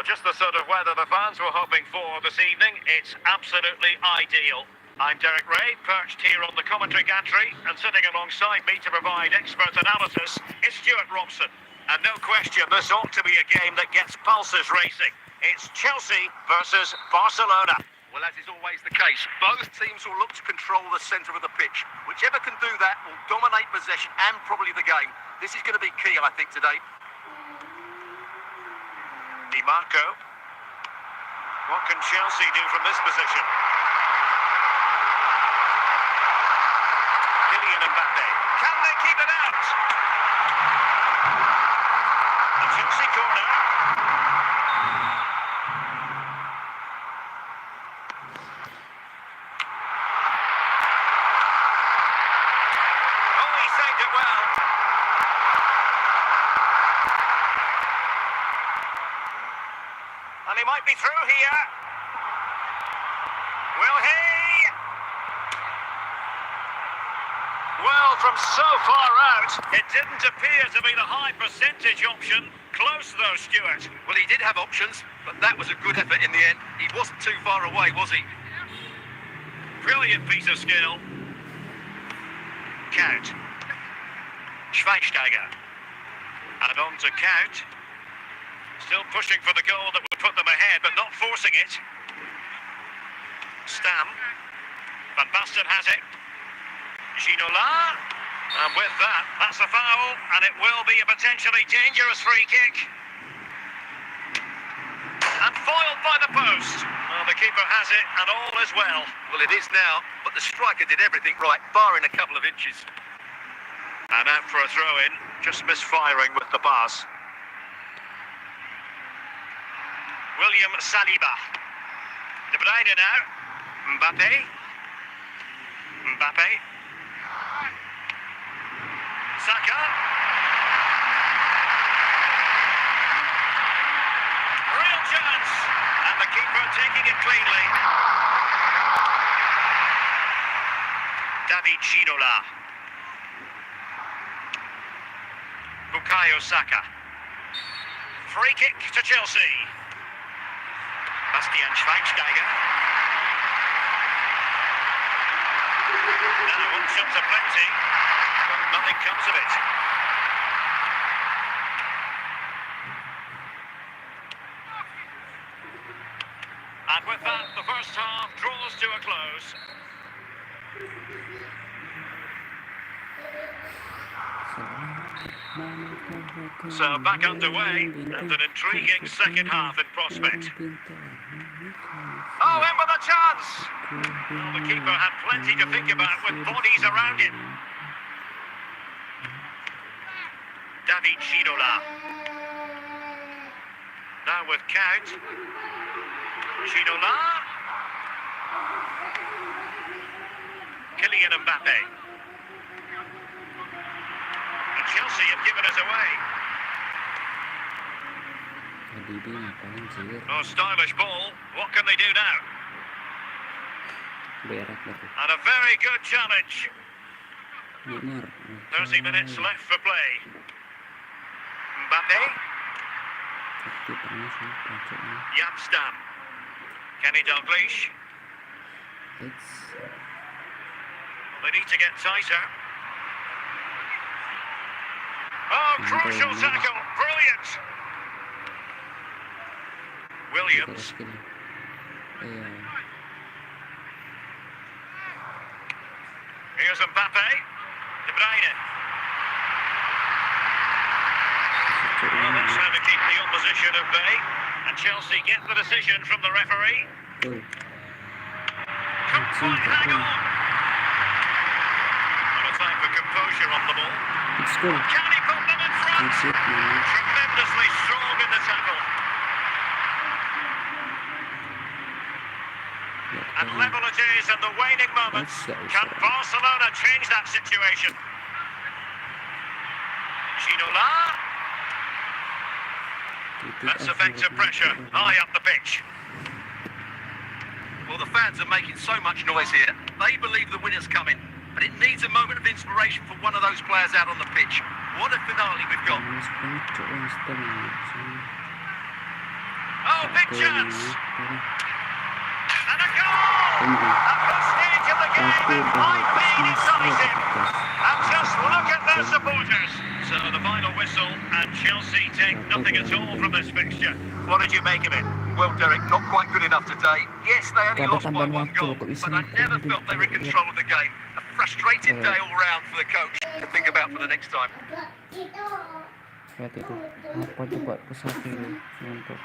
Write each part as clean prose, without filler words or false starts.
just the sort of weather the fans were hoping for this evening. It's absolutely ideal. I'm Derek Ray, perched here on the commentary gantry, and sitting alongside me to provide expert analysis is Stuart Robson. And no question, this ought to be a game that gets pulses racing. It's Chelsea versus Barcelona. Well, as is always the case, both teams will look to control the centre of the pitch. Whichever can do that will dominate possession and probably the game. This is going to be key, I think, today. Di Marco. What can Chelsea do from this position? Kylian Mbappe. Can they keep it out? The Chelsea corner. Oh, he saved it well. And he might be through here. Will he? Well, from so far out, it didn't appear to be the high percentage option. Close though, Stuart. Well, he did have options, but that was a good effort in the end. He wasn't too far away, was he? Brilliant piece of skill. Count. Schweinsteiger. And on to Count. Still pushing for the goal that would put them ahead, but not forcing it. Stam. Van Basten has it. Ginola. And with that, that's a foul, and it will be a potentially dangerous free kick. And foiled by the post. Well, the keeper has it, and all is well. Well, it is now, but the striker did everything right, barring a couple of inches. And out for a throw-in, just misfiring with the pass. William Saliba. De Bruyne now. Mbappe. Mbappe. Saka. Real chance. And the keeper taking it cleanly. David Ginola. Bukayo Saka. Free kick to Chelsea. Bastian Schweinsteiger. Now options are plenty, but nothing comes of it. And with that, the first half draws to a close. So back underway, and an intriguing second half in prospect. Oh, in with a chance! Well, the keeper had plenty to think about with bodies around him. David Ginola. Now with Count. Ginola. Kylian Mbappe. And Chelsea have given us away. Oh, stylish ball. What can they do now? And a very good challenge. 30 minutes left for play. Mbappe. Stam. Kenny Dalglish. They need to get tighter. Oh, crucial tackle. Brilliant. Williams. Here's Mbappe. De Bruyne. Well, that's how to keep the opposition at bay. And Chelsea get the decision from the referee. Couldn't quite hang on. Not a time for composure on the ball. Can he put them in front? Tremendously strong in the tackle. And level it is in the waning moments. Can Barcelona change that situation? Ginola. That's effective pressure high up the pitch. Well, the fans are making so much noise here. They believe the winner's coming, but it needs a moment of inspiration for one of those players out on the pitch. What a finale we've got. Oh, big chance. And a goal! At this stage of the game, it might be decisive. And just look at their supporters. So the final whistle, and Chelsea take nothing at all from this fixture. What did you make of it? Well, Derek, not quite good enough today. Yes, they only lost by one goal, but I never felt they were in control of the game. A frustrating day all round for the coach to think about for the next time. Lihat itu apa coba kesaki untuk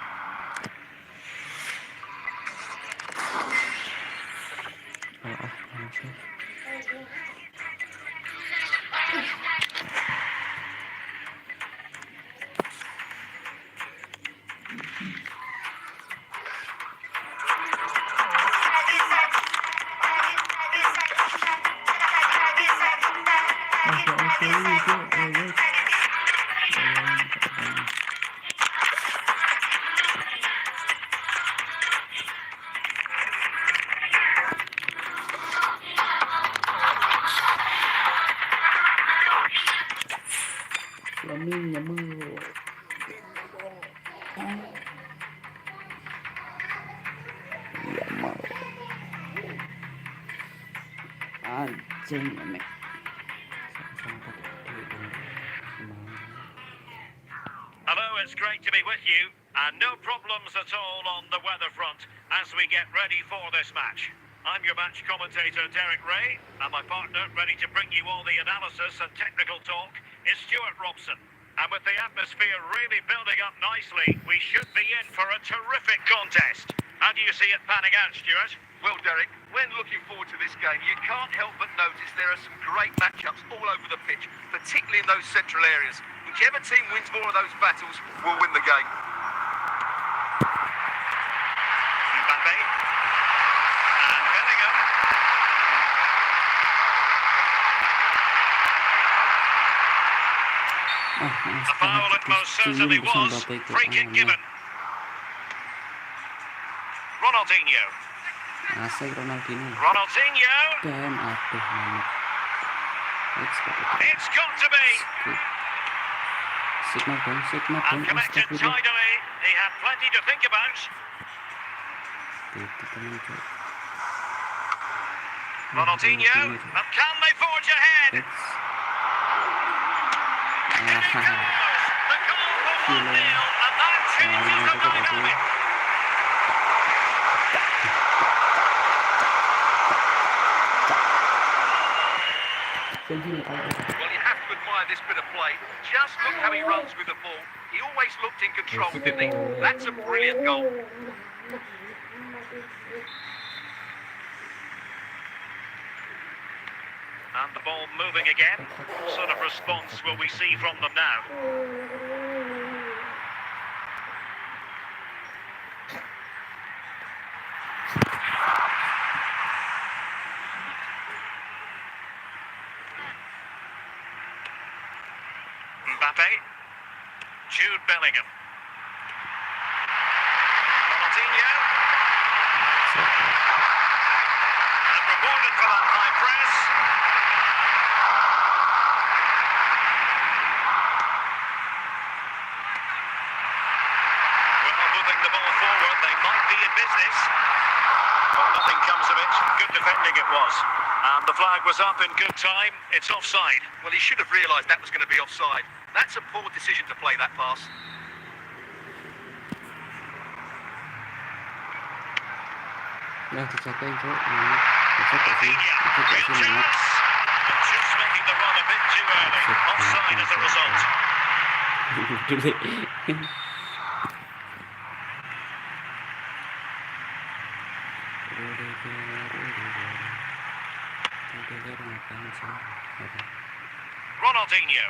langsung Flamingnya mulu. Iya mau. Anjing emek. Hello, it's great to be with you, and no problems at all on the weather front as we get ready for this match. I'm your match commentator, Derek Ray, and my partner, ready to bring you all the analysis and technical talk, is Stuart Robson. And with the atmosphere really building up nicely, we should be in for a terrific contest. How do you see it panning out, Stuart? Well, Derek, when looking forward to this game, you can't help but notice there are some great matchups all over the pitch, particularly in those central areas. Whichever team wins more of those battles will win the game. Mbappe. And Bellingham. A foul it most certainly was. Free kick given. Ronaldinho. Asik Ronaldinho. Ronaldinho. Dan aduh mana. It's got to be. Sigma dong. And connected tidily. He had plenty to think about. Ronaldinho. And can they forge ahead? The goal for 1-0, and that changes the dynamic. Well, you have to admire this bit of play. Just look how he runs with the ball. He always looked in control, didn't he? That's a brilliant goal. And the ball moving again. What sort of response will we see from them now? Mbappe. Jude Bellingham. Ronaldinho. And rewarded for that high press. Well, moving the ball forward, they might be in business. But nothing comes of it. Good defending it was. And the flag was up in good time. It's offside. Well, he should have realised that was going to be offside. That's a poor decision to play that pass. Udah dicatain bro. Rafinha, real chance. And just making the run a bit too early. Offside as a result. Ronaldinho.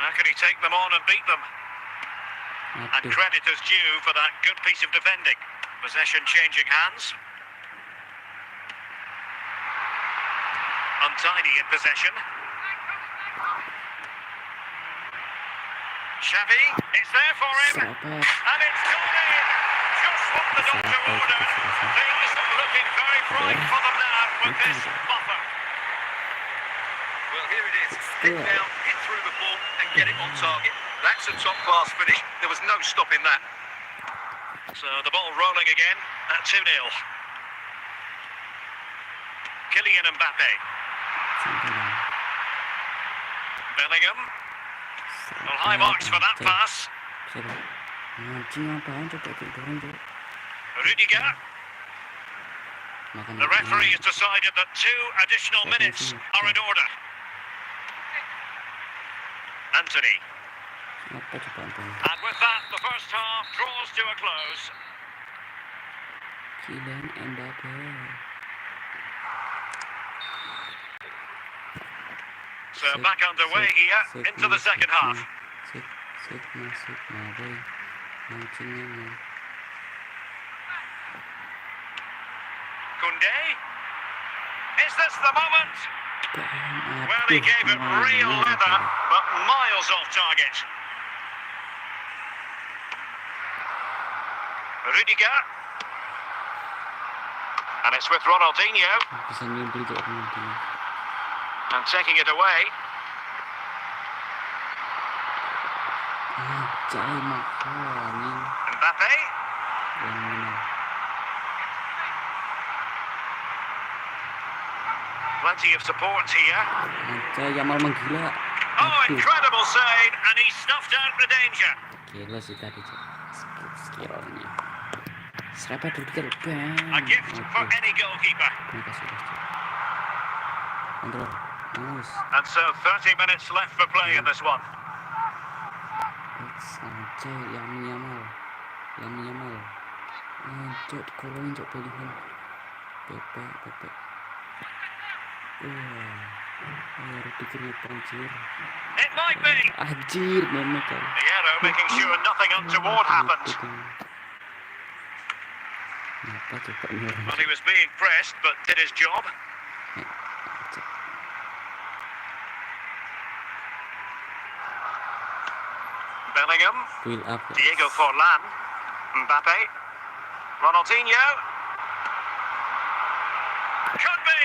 How can he take them on and beat them? And credit is due for that good piece of defending. Possession changing hands. Untidy in possession. Xavi, it's there for him. And it's gone in. Just what the doctor ordered. Things looking very bright for them now with this buffer. Well, here it is. Head down, through the ball and get it on target. That's a top-class finish. There was no stopping that. So the ball rolling again at 2-0. Kylian Mbappe. Bellingham. Well, high marks for that pass. Rudiger. The referee has decided that 2 additional minutes are in order. Anthony. And with that, the first half draws to a close. Kylian Mbappe. So back underway here into the second half. Koundé. Is this the moment? Well, he gave it real leather, but miles off target. Rudiger. And it's with Ronaldinho. And taking it away. Mbappe. Plenty of support here. Oh, incredible save, and he snuffed out the danger. Gila sih tadi, skillnya. Siapa Rudiger? A gift for any goalkeeper. Kontrol. Nice. And so 30 minutes left for play in this one. Saja Yamal. Cok, kolongin cok pilihan. Pepe. Rudiger anjir. It might be. Anjir, memek kan. The arrow making sure nothing untoward happened. Kenapa coba Well, he was being pressed, but did his job. Bellingham. Build up. Diego Forlan. Mbappe. Ronaldinho. Could be.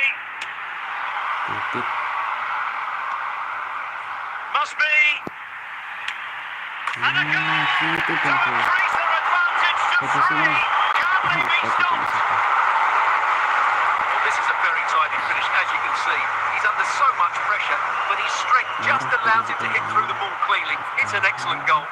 Titit. Must be. And a goal. To Gitu increase kan. their advantage to 3. Can they be stopped? Well, this is a very tidy finish, as you can see. He's under so much pressure, but his strength just allows him to hit through the ball cleanly. It's an excellent goal.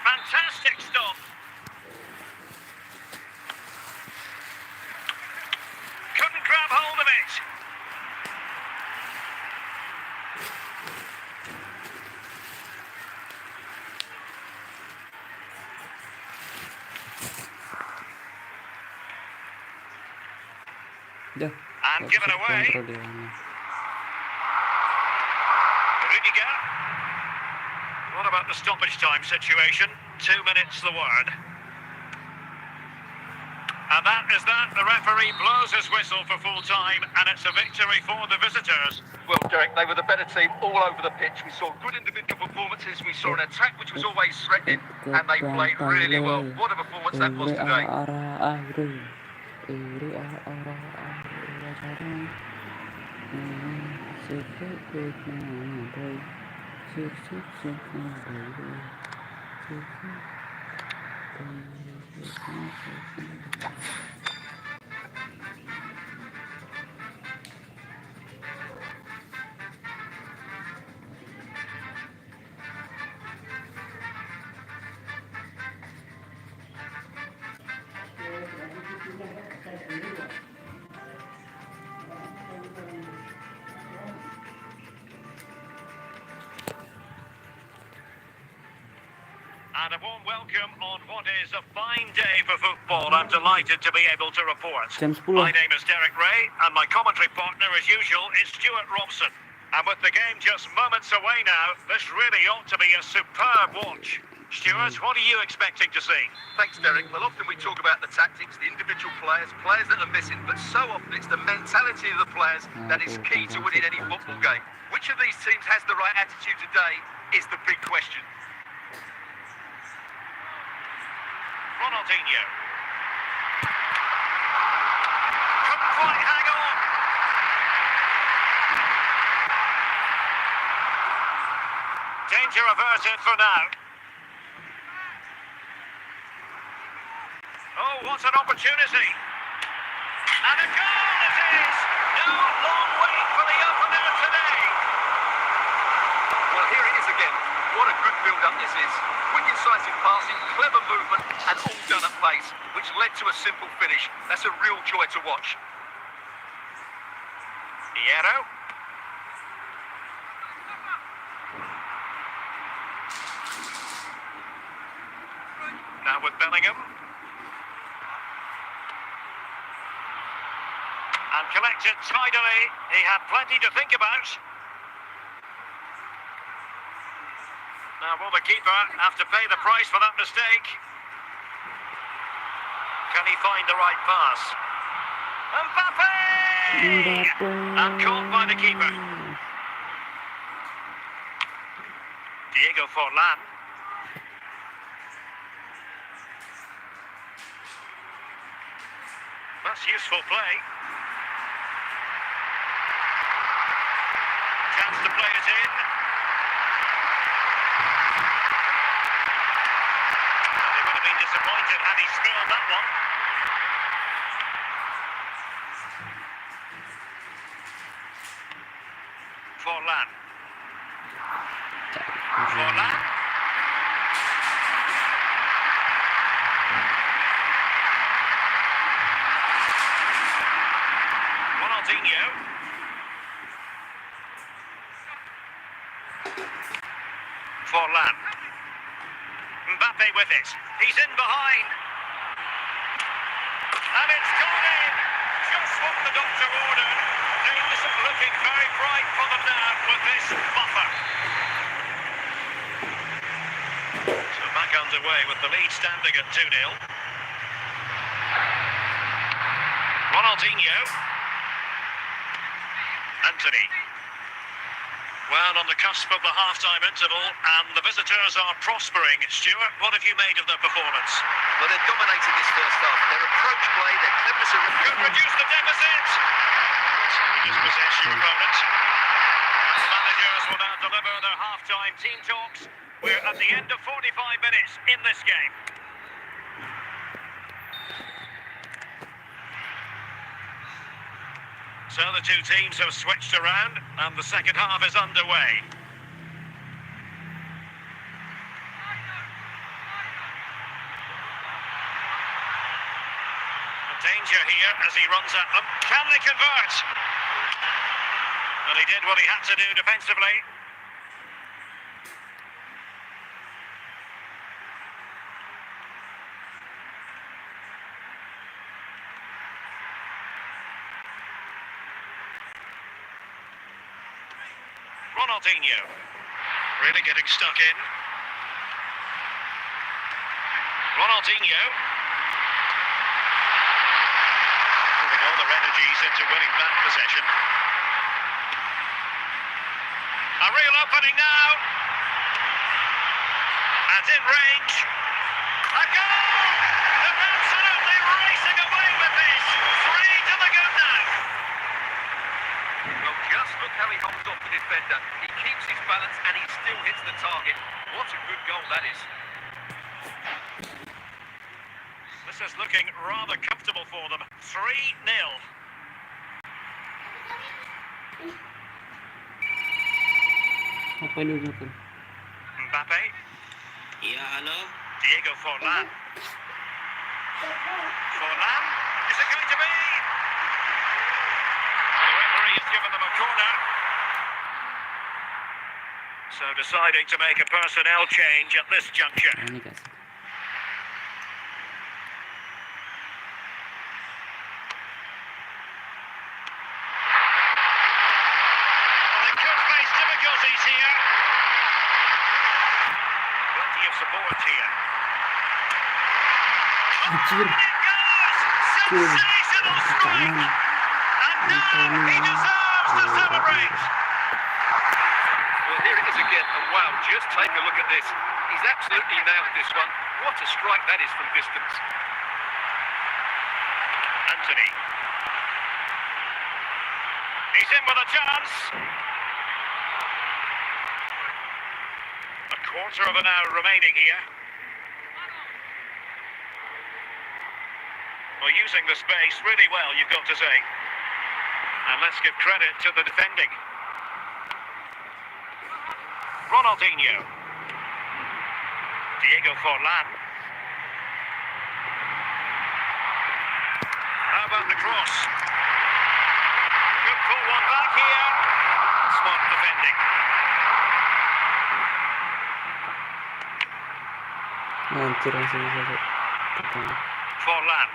Fantastic stop. Couldn't grab hold of it. Dah. And given away. Rudiger. What about the stoppage time situation? 2 minutes the word. And that is that. The referee blows his whistle for full time, and it's a victory for the visitors. Well, Derek, they were the better team all over the pitch. We saw good individual performances. We saw an attack which was always threatening, and they played really well. What a performance that was today. And a warm welcome on what is a fine day for football. I'm delighted to be able to report. Jam 10. My name is Derek Ray, and my commentary partner, as usual, is Stuart Robson. And with the game just moments away now, this really ought to be a superb watch. Stuart, what are you expecting to see? Thanks, Derek. Well, often we talk about the tactics, the individual players that are missing, but so often it's the mentality of the players that is key to winning any football game. Which of these teams has the right attitude today is the big question. Ronaldinho. Couldn't quite hang on. Danger averted for now. Oh, what an opportunity. And a goal it is. No long wait for the opener today. Well, here it is again. What a good build-up this is. Quick, incisive passing, clever movement, and all done at pace, which led to a simple finish. That's a real joy to watch. Hierro. Now with Bellingham. And collected tidily. He had plenty to think about. Now will the keeper have to pay the price for that mistake? Can he find the right pass? Mbappe! And caught by the keeper. Diego Forlan. That's useful play. Chance to play it in. They would have been disappointed had he spilled that one. Forlan. Forlan. Ronaldinho. Forlan. Mbappe with it. He's in behind. And it's gone in. Just what the doctor ordered. Things looking very bright for them now with this buffer. So back underway with the lead standing at 2-0. Ronaldinho. Anthony. Well, on the cusp of the half-time interval, and the visitors are prospering. Stuart, what have you made of their performance? Well, they've dominated this first half. Their approach play, their cleverness Could reduce the deficit. So dispossess your opponent. And the managers will now deliver their half-time team talks. We're at the end of 45 minutes in this game. So the two teams have switched around, and the second half is underway. Danger here as he runs at them. Can they convert? Well, he did what he had to do defensively. Ronaldinho. Really getting stuck in. Ronaldinho. Putting all their energies into winning back possession. A real opening now. And in range. A goal! They're absolutely racing away with this. 3 to the good now. Well, just look how he holds off the defender. He keeps his balance and he still hits the target. What a good goal that is. This is looking rather comfortable for them. 3-0. Apa ini ucapkan? Mbappe. Iya, halo. Diego Forlan. Forlan. Is it going to be? The referee has given them a corner. So deciding to make a personnel change at this juncture. नहीं कर सकते. Well, they could face difficulties here. Plenty of support here. Anjir. And it goes! Sensational strike! And now he deserves to celebrate! Well, here it is again, and wow, just take a look at this. He's absolutely nailed this one. What a strike that is from distance. Anthony. He's in with a chance. A quarter of an hour remaining here. Well, using the space really well, you've got to say. And let's give credit to the defending. Ronaldinho. Diego Forlan. How about the cross? Could pull one back here. Smart defending. Anjir langsung bisa. Forlan.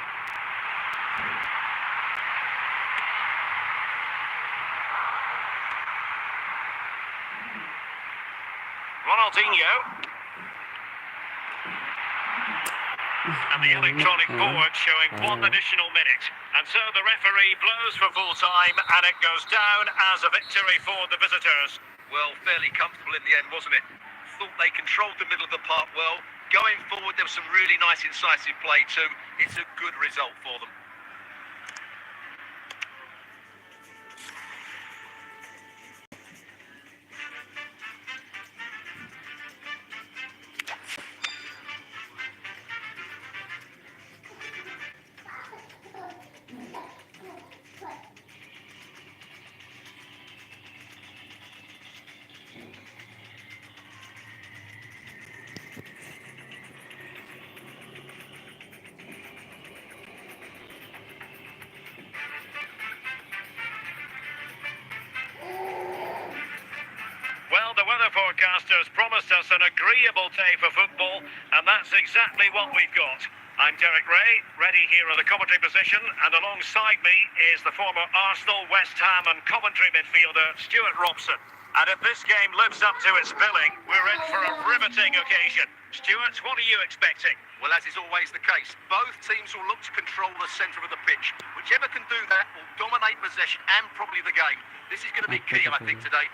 Ronaldinho. And the electronic board showing one additional minute. And so the referee blows for full time and it goes down as a victory for the visitors. Well, fairly comfortable in the end, wasn't it? Thought they controlled the middle of the park well. Going forward, there was some really nice incisive play too. It's a good result for them. Well, the weather forecasters promised us an agreeable day for football, and that's exactly what we've got. I'm Derek Ray, ready here in the commentary position, and alongside me is the former Arsenal, West Ham and Coventry midfielder, Stuart Robson. And if this game lives up to its billing, we're in for a riveting occasion. Stuart, what are you expecting? Well, as is always the case, both teams will look to control the centre of the pitch. Whichever can do that will dominate possession and probably the game. This is going to be key, I think, today.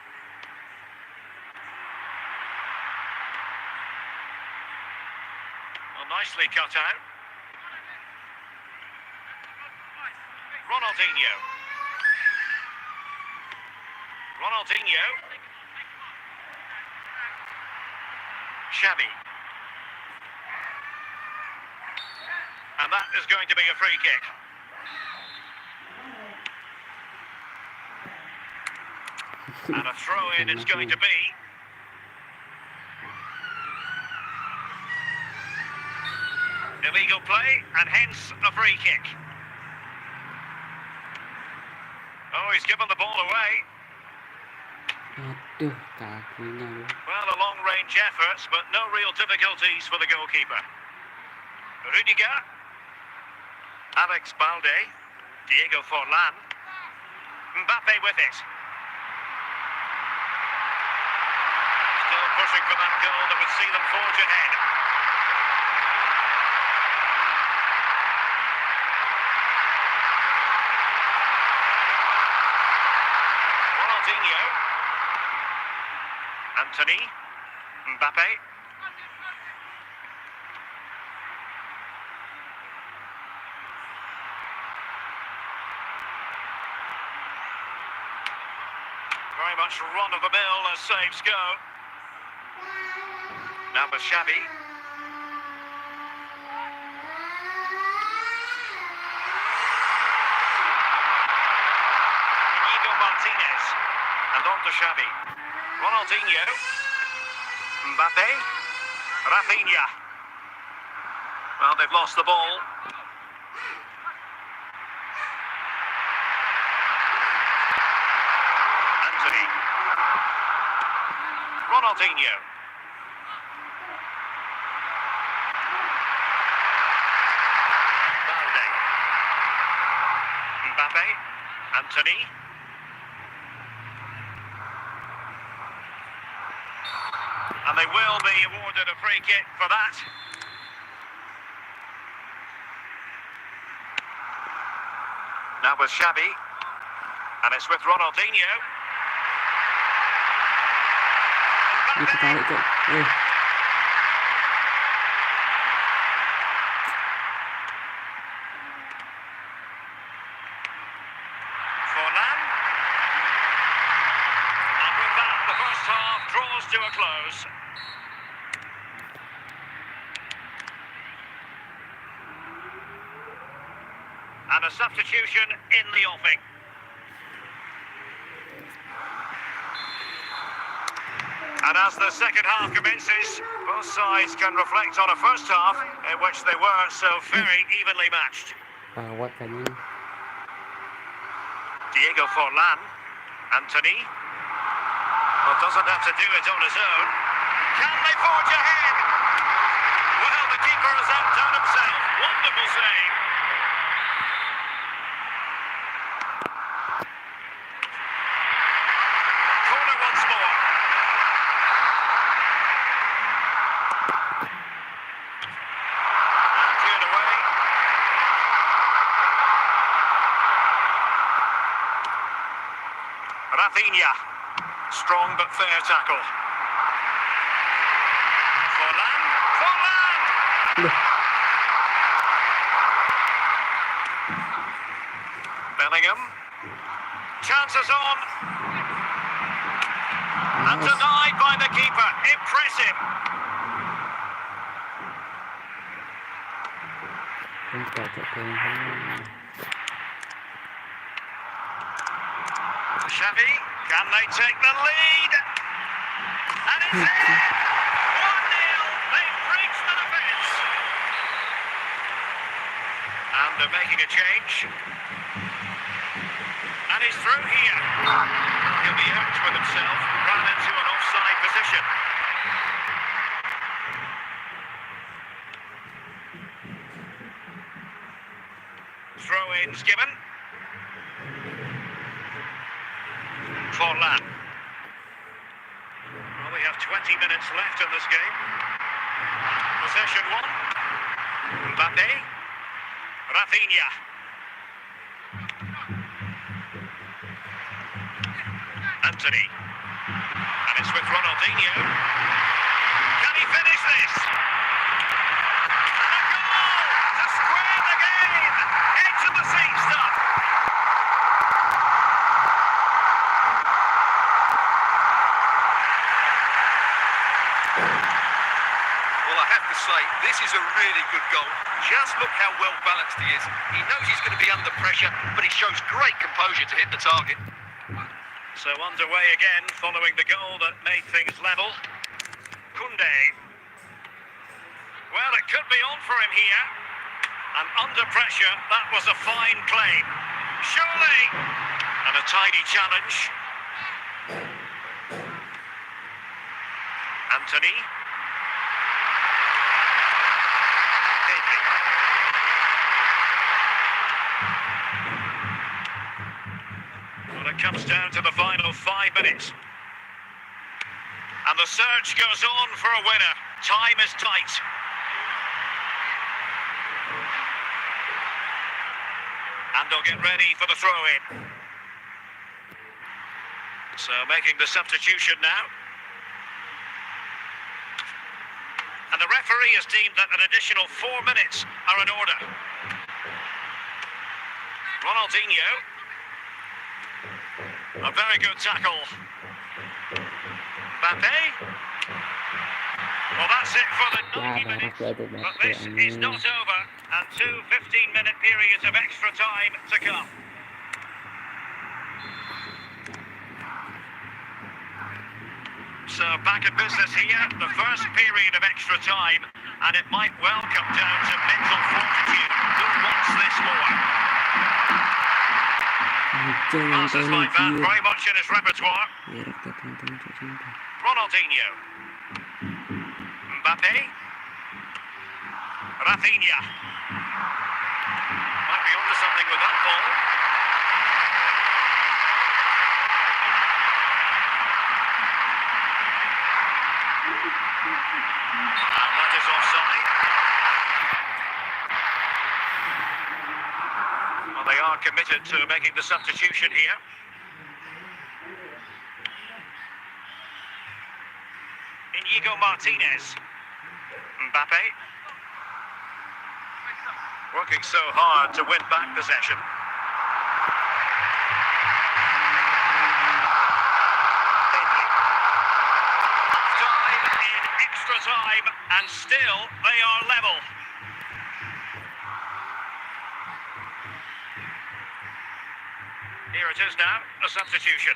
Well, nicely cut out. Ronaldinho. Ronaldinho. Xavi. And that is going to be a free kick. And a throw-in it's going to be. Illegal play, and hence a free kick. Oh, he's given the ball away. Aduh, kakinya. Well, a long-range effort, but no real difficulties for the goalkeeper. Rudiger. Alex Balde. Diego Forlan. Mbappe with it. Still pushing for that goal that would see them forge ahead. Ronaldinho. Anthony. Mbappe. Very much run of the mill as saves go. Now with Xavi. Inigo Martinez. And on to Xavi. Ronaldinho. Mbappe. Rafinha. Well, they've lost the ball. Ronaldinho. Balde. Mbappe. Anthony. And they will be awarded a free kick for that. Now with Xavi. And it's with Ronaldinho. Ini ketarik kok. Forlan. And with that, the first half draws to a close. And a substitution in the offing. And as the second half commences, both sides can reflect on a first half in which they were so very evenly matched. Lawat kayaknya. Diego Forlan. Anthony. Well, doesn't have to do it on his own. Can they forge ahead? Well, the keeper has outdone himself. Wonderful save. Corner once more. Cleared away. Rafinha. Strong but fair tackle. Forlan. Forlan! Bellingham. Chances on. And denied by the keeper. Impressive. Xavi, can they take the lead? And it's in! 1-0, they've breached the defence. And they're making a change. And he's through here. He'll be out with himself, run into an offside position. Throw-ins given. Forlan. Well, we have 20 minutes left in this game. Possession one. Mbappe. Rafinha. Anthony. And it's with Ronaldinho. Can he finish this? And a goal to square the game. Edge of the seat stuff. Well, I have to say, this is a really good goal. Just look how well balanced he is. He knows he's going to be under pressure, but he shows great composure to hit the target. So underway again, following the goal that made things level. Koundé. Well, it could be on for him here. And under pressure, that was a fine claim. Surely! And a tidy challenge. Anthony. Well, it comes down to the final 5 minutes. And the search goes on for a winner. Time is tight. And they'll get ready for the throw-in. So making the substitution now. And the referee has deemed that an additional 4 minutes are in order. Ronaldinho. A very good tackle. Mbappe. Well, that's it for the 90 minutes. But this is not over. And 2 15-minute periods of extra time to come. So back in business here, the first period of extra time, and it might well come down to mental fortitude. Who wants this more? Jangan Passes like that, terlalu very much in his repertoire. biar kita teman-teman cinta. Ronaldinho. Mbappe. Rafinha. Might be onto something with that ball. And that is offside. Well, they are committed to making the substitution here. Inigo Martinez. Mbappe. Working so hard to win back possession. Half-time in extra time, and still they are level. Here it is now, a substitution.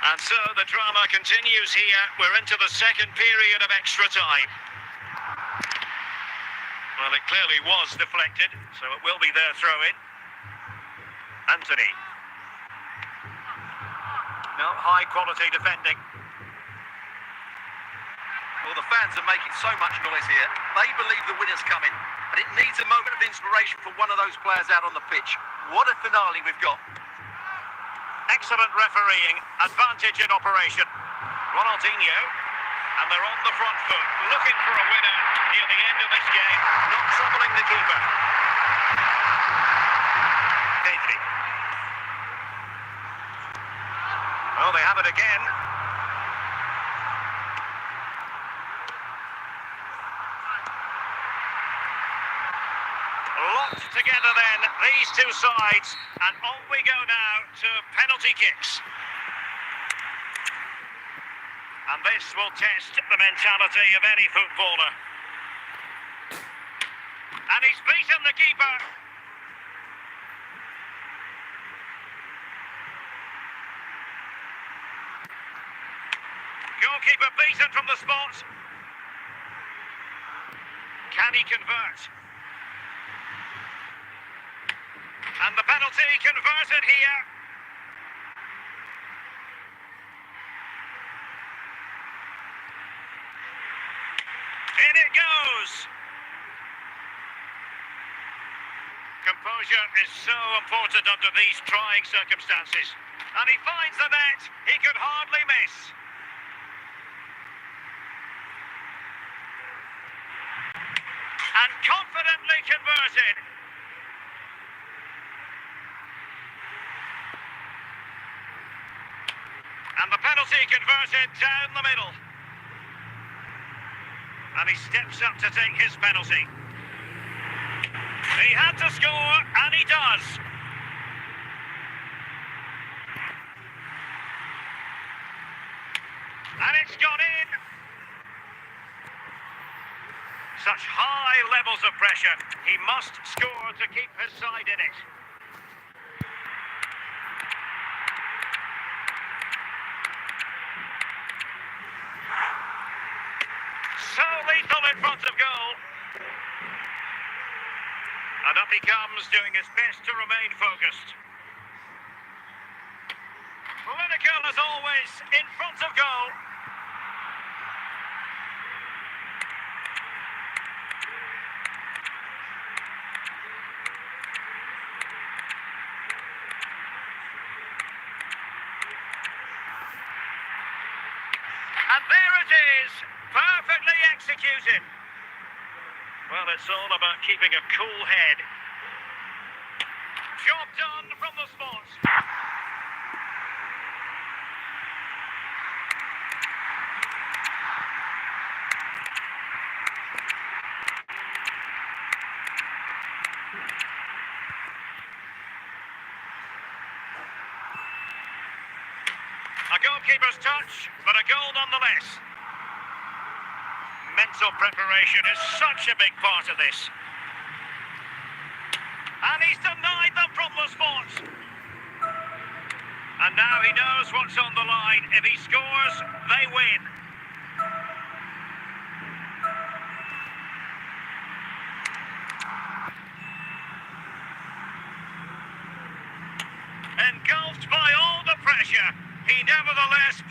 And so the drama continues here. We're into the second period of extra time. Well, it clearly was deflected, so it will be their throw-in. Anthony. No, high-quality defending. Well, the fans are making so much noise here. They believe the winner's coming, but it needs a moment of inspiration from one of those players out on the pitch. What a finale we've got. Excellent refereeing, advantage in operation. Ronaldinho, and they're on the front foot, looking for a winner near the end of this game, not troubling the keeper. Pedri. Oh, they have it again. Locked together then, these two sides, and on we go now to penalty kicks. And this will test the mentality of any footballer. And he's beaten the keeper. Goalkeeper beaten from the spot. Can he convert? And the penalty converted here. In it goes. Composure is so important under these trying circumstances. And he finds the net. He could hardly miss. And confidently converted. And the penalty converted down the middle. And he steps up to take his penalty. He had to score, and he does. And it's gone in. Such high levels of pressure. He must score to keep his side in it. So lethal in front of goal. And up he comes, doing his best to remain focused. Political as always, in front of goal. And there it is, perfectly executed. Well, it's all about keeping a cool head. Job done from the spot. A goalkeeper's touch, but a goal nonetheless. Mental preparation is such a big part of this. And he's denied them from the spot. And now he knows what's on the line. If he scores, they win. nevertheless.